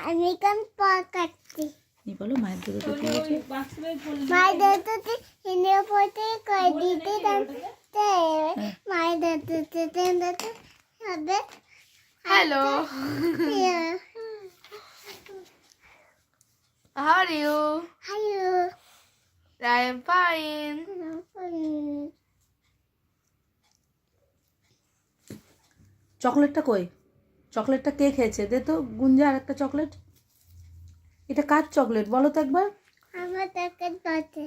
আমি কান পাকাচ্ছি নি বলো মায়ের দুধ দিয়েছে মায়ের দুধ হিনে পড়তে কই দিতে দাঁতে মায়ের দুধ দিতে হবে Hello. How are you? Hello I am fine. চকলেটটা কই চকলেটটা কে খেয়েছে দে তো গুঞ্জা আর একটা চকলেট এটা কার চকলেট বলো তো একবার আমার তাকে দাঁতে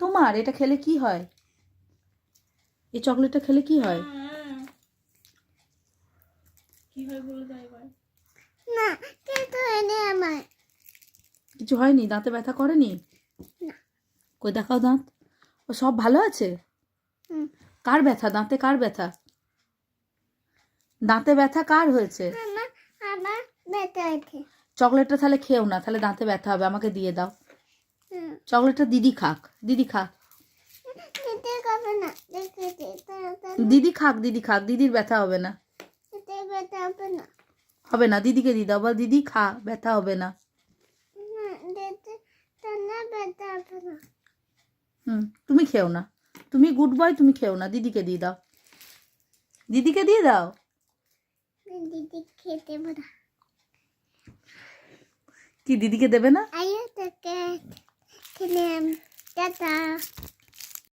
তোমার এটা খেলে কি হয় এই চকলেটটা খেলে কি হয় কি হয় বলে দাও এবার না কিন্তু এনে আমার কিছু হয়নি দাঁতে ব্যথা করেনি না কই দেখাও দাঁত ও সব ভালো আছে কার ব্যথা দাঁতে কার ব্যথা দাঁতে ব্যথা কার হয়েছে আমার আমার বেটা আছে চকলেটটা তাহলে খেও না তাহলে দাঁতে ব্যথা হবে আমাকে দিয়ে দাও চকলেটটা দিদি খাক দিদি খাক দিতে হবে না দেখতে দিদি খাক দিদির ব্যথা হবে না দিতে বেটা হবে না হবে না দিদিকে দিয়ে দাও বা দিদি খা ব্যথা হবে না দিতে না বেটা হবে না তুমি খেও না তুমি গুড বয় তুমি খেও না দিদিকে দিয়ে দাও দিদিকে দিয়ে দাও দিদি খেতে বড় কি দিদিকে দেবে না আয়ো তাকে খেলাম টাটা